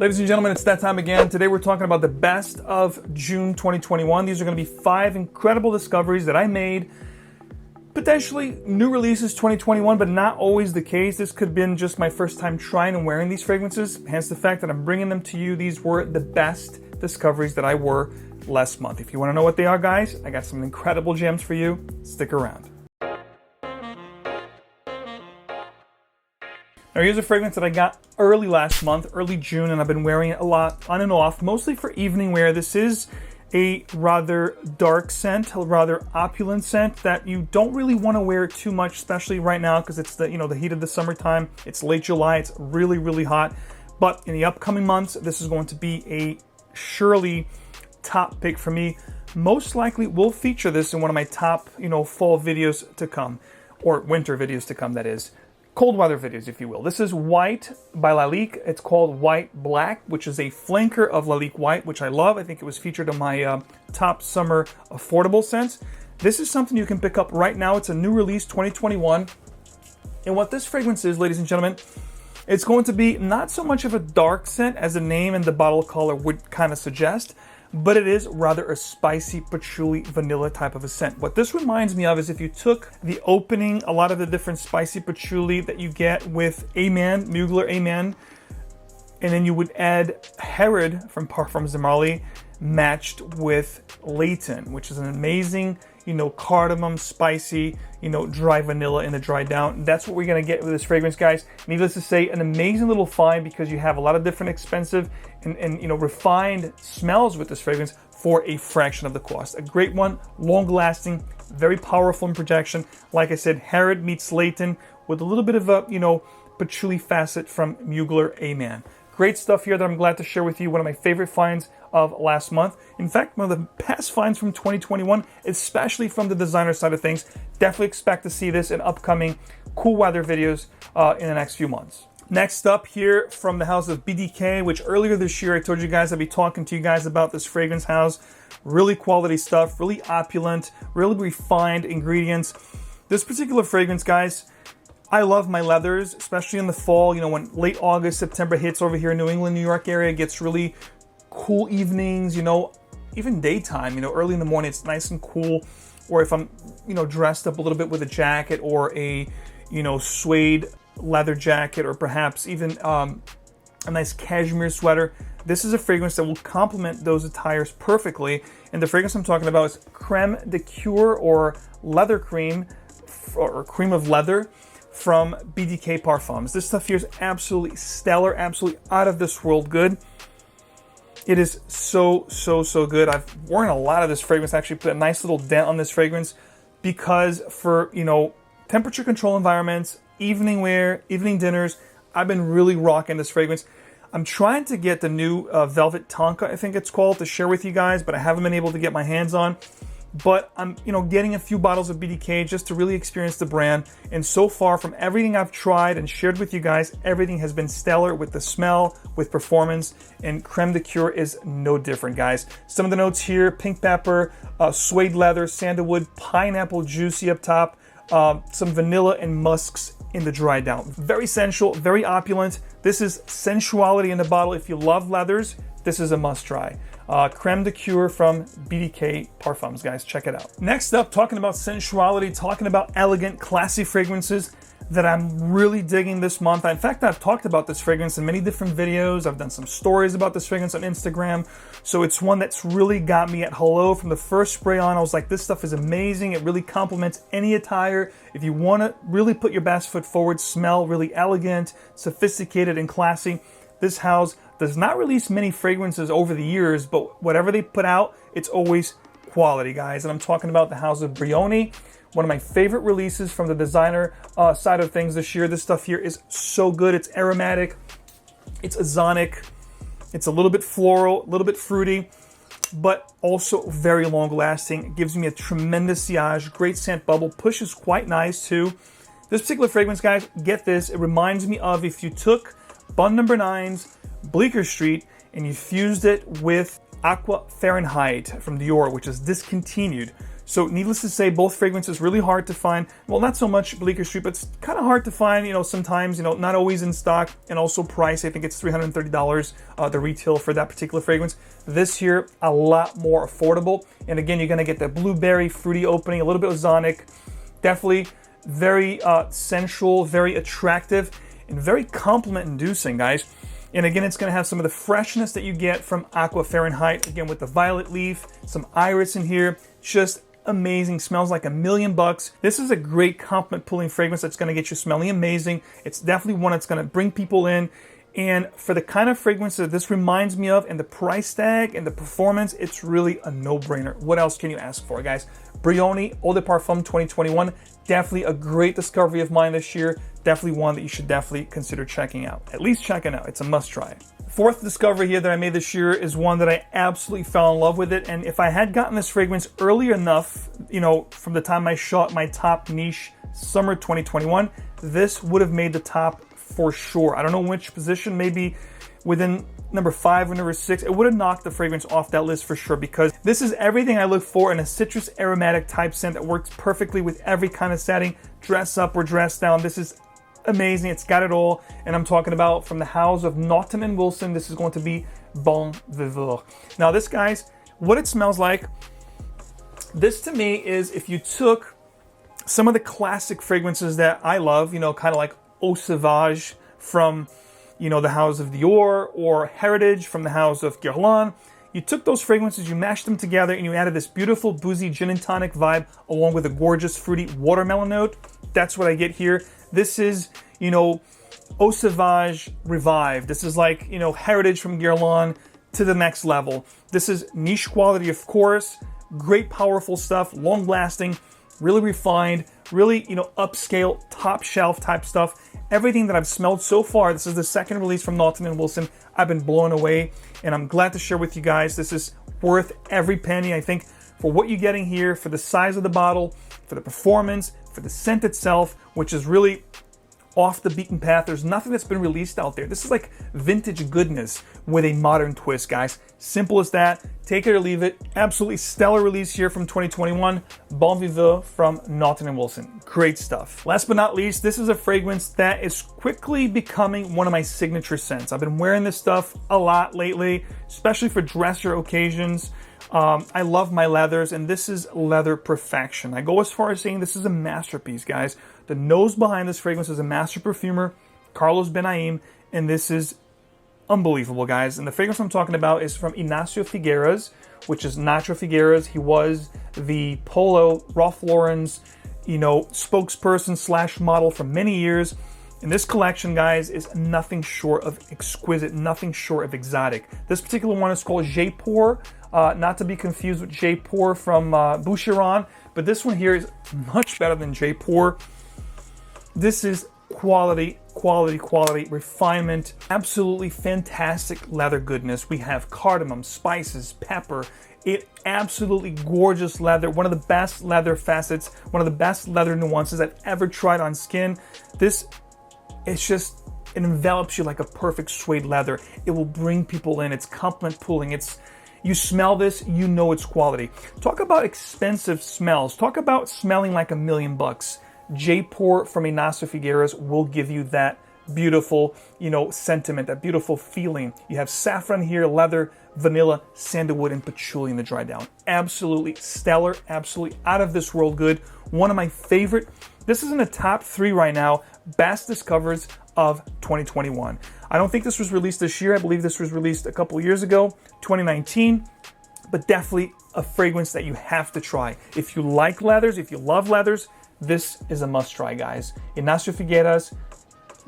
Ladies and gentlemen, it's that time again. Today we're talking about the best of June 2021. These are going to be 5 incredible discoveries that I made. Potentially new releases 2021, but not always the case. This could have been just my first time trying and wearing these fragrances. Hence the fact that I'm bringing them to you. These were the best discoveries that I wore last month. If you want to know what they are, guys, I got some incredible gems for you. Stick around. Now here's a fragrance that I got early last month, early June, and I've been wearing it a lot on and off, mostly for evening wear. This is a rather dark scent, a rather opulent scent that you don't really want to wear too much, especially right now because it's the heat of the summertime. It's late July, it's really, really hot. But in the upcoming months, this is going to be a surely top pick for me. Most likely will feature this in one of my top, fall videos to come, or winter videos to come, that is. Cold weather videos, if you will. This is White by LALIQUE. It's called White Black, which is a flanker of LALIQUE White, which I love. I think it was featured on my top summer affordable scents. This is something you can pick up right now. It's a new release, 2021. And what this fragrance is, ladies and gentlemen, it's going to be not so much of a dark scent as the name and the bottle color would kind of suggest, but it is rather a spicy patchouli vanilla type of a scent. What this reminds me of is if you took the opening, a lot of the different spicy patchouli that you get with Mugler Amen, and then you would add Herod from Parfums de Marly matched with Naughton, which is an amazing, cardamom, spicy, dry vanilla in the dry down. That's what we're gonna get with this fragrance, guys. Needless to say, an amazing little find because you have a lot of different expensive and refined smells with this fragrance for a fraction of the cost. A great one, long lasting, very powerful in projection. Like I said, Herod meets Naughton with a little bit of a, patchouli facet from Mugler Amen. Great stuff here that I'm glad to share with you. One of my favorite finds of last month. In fact, one of the best finds from 2021, especially from the designer side of things. Definitely expect to see this in upcoming cool weather videos in the next few months. Next up here from the house of BDK, which earlier this year I told you guys I'd be talking to you guys about this fragrance house. Really quality stuff, really opulent, really refined ingredients. This particular fragrance, guys, I love my leathers, especially in the fall, when late August, September hits over here in New England, New York area, it gets really cool evenings, even daytime, early in the morning, it's nice and cool. Or if I'm, dressed up a little bit with a jacket or a, suede leather jacket, or perhaps even a nice cashmere sweater. This is a fragrance that will complement those attires perfectly. And the fragrance I'm talking about is Crème de Cuir, or leather cream, or cream of leather, from BDK Parfums. This stuff here is absolutely stellar, absolutely out of this world good. It is so good. I've worn a lot of this fragrance, actually put a nice little dent on this fragrance because for, temperature control environments, evening wear, evening dinners, I've been really rocking this fragrance. I'm trying to get the new Velvet Tonka, I think it's called, to share with you guys, but I haven't been able to get my hands on. But I'm, getting a few bottles of BDK just to really experience the brand. And so far, from everything I've tried and shared with you guys, everything has been stellar with the smell, with performance, and Crème de Cuir is no different, guys. Some of the notes here: pink pepper, suede leather, sandalwood, pineapple juicy up top, some vanilla and musks in the dry down. Very sensual, very opulent. This is sensuality in the bottle. If you love leathers, this is a must try. Crème de Cuir from BDK Parfums, guys. Check it out. Next up, talking about sensuality, talking about elegant, classy fragrances that I'm really digging this month. In fact, I've talked about this fragrance in many different videos. I've done some stories about this fragrance on Instagram. So it's one that's really got me at hello from the first spray on. I was like, this stuff is amazing. It really complements any attire. If you want to really put your best foot forward, smell really elegant, sophisticated, and classy, this house does not release many fragrances over the years, but whatever they put out, it's always quality, guys. And I'm talking about the house of Brioni, one of my favorite releases from the designer side of things this year. This stuff here is so good. It's aromatic, it's ozonic, it's a little bit floral, a little bit fruity, but also very long lasting. It gives me a tremendous sillage, great scent bubble, pushes quite nice too. This particular fragrance, guys, get this, it reminds me of if you took Bun No. 9's Bleecker Street and you fused it with Aqua Fahrenheit from Dior, which is discontinued. So needless to say, both fragrances really hard to find. Well, not so much Bleecker Street, but it's kind of hard to find, sometimes, not always in stock, and also price. I think it's $330, the retail for that particular fragrance. This here, a lot more affordable. And again, you're gonna get that blueberry, fruity opening, a little bit ozonic, definitely very sensual, very attractive, and very compliment-inducing, guys. And again, it's going to have some of the freshness that you get from Aqua Fahrenheit, again with the violet leaf, some iris in here, just amazing, smells like $1,000,000. This is a great compliment pulling fragrance that's going to get you smelling amazing. It's definitely one that's going to bring people in. And for the kind of fragrance that this reminds me of, and the price tag and the performance, it's really a no-brainer. What else can you ask for, guys? Brioni Eau de Parfum 2021, definitely a great discovery of mine this year. Definitely one that you should definitely consider checking out. At least checking out. It's a must-try. Fourth discovery here that I made this year is one that I absolutely fell in love with it. And if I had gotten this fragrance early enough, from the time I shot my top niche summer 2021, this would have made the top for sure. I don't know which position, maybe within number 5 or number 6. It would have knocked the fragrance off that list for sure, because this is everything I look for in a citrus aromatic type scent that works perfectly with every kind of setting, dress up or dress down. This is amazing. It's got it all. And I'm talking about from the house of Naughton and Wilson. This is going to be Bon Viveur. Now this, guys, what it smells like, this to me is if you took some of the classic fragrances that I love, kind of like Eau Sauvage from, the house of Dior, or Heritage from the house of Guerlain. You took those fragrances, you mashed them together, and you added this beautiful boozy gin and tonic vibe along with a gorgeous fruity watermelon note. That's what I get here. This is, Eau Sauvage revived. This is like, Heritage from Guerlain to the next level. This is niche quality, of course. Great, powerful stuff, long lasting, really refined, really, upscale, top shelf type stuff. Everything that I've smelled so far, this is the second release from Naughton and Wilson. I've been blown away, and I'm glad to share with you guys. This is worth every penny, I think, for what you're getting here, for the size of the bottle, for the performance, for the scent itself, which is really off the beaten path. There's nothing that's been released out there. This is like vintage goodness with a modern twist, guys. Simple as that. Take it or leave it. Absolutely stellar release here from 2021. Bon Viveur from Naughton & Wilson. Great stuff. Last but not least, this is a fragrance that is quickly becoming one of my signature scents. I've been wearing this stuff a lot lately, especially for dresser occasions. I love my leathers, and this is leather perfection. I go as far as saying this is a masterpiece, guys. The nose behind this fragrance is a master perfumer, Carlos Benalm, and this is unbelievable, guys. And the fragrance I'm talking about is from Ignacio Figueras, which is Nacho Figueras. He was the Polo Ralph Lauren's, spokesperson / model for many years. And this collection, guys, is nothing short of exquisite, nothing short of exotic. This particular one is called Jaipur, not to be confused with Jaipur from Boucheron, but this one here is much better than Jaipur. This is quality, refinement, absolutely fantastic leather goodness. We have cardamom, spices, pepper. It absolutely gorgeous leather, one of the best leather facets, one of the best leather nuances I've ever tried on skin. It envelops you like a perfect suede leather. It will bring people in. It's compliment pulling. You smell this, you know it's quality. Talk about expensive smells. Talk about smelling like $1,000,000. Jaipur from Ignacio Figueras will give you that beautiful, sentiment, that beautiful feeling. You have saffron here, leather, vanilla, sandalwood, and patchouli in the dry down. Absolutely stellar, absolutely out of this world good. One of my favorite. This is in the top 3 right now, best discoveries of 2021. I don't think this was released this year. I believe this was released a couple years ago, 2019, but definitely a fragrance that you have to try. If you like leathers, if you love leathers, this is a must try, guys. Ignacio Figueras,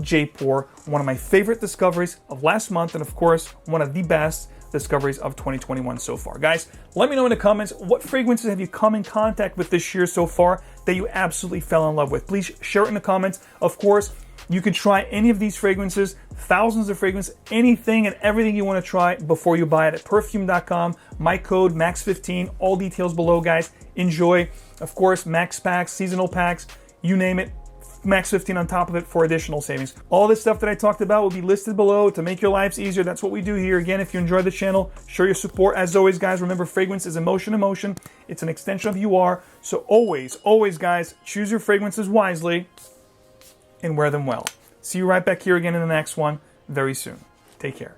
Jaipur, one of my favorite discoveries of last month, and of course, one of the best discoveries of 2021 so far. Guys, let me know in the comments, what fragrances have you come in contact with this year so far that you absolutely fell in love with? Please share it in the comments. Of course, you can try any of these fragrances, thousands of fragrances, anything and everything you want to try before you buy it at Perfume.com. My code MAX15, all details below, guys. Enjoy. Of course, Max packs, seasonal packs, you name it. max 15 on top of it for additional savings. All this stuff that I talked about will be listed below to make your lives easier. That's what we do here. Again, if you enjoy the channel, show your support. As always, guys, remember fragrance is emotion. It's an extension of who you are. So always, guys, choose your fragrances wisely and wear them well. See you right back here again in the next one very soon. Take care.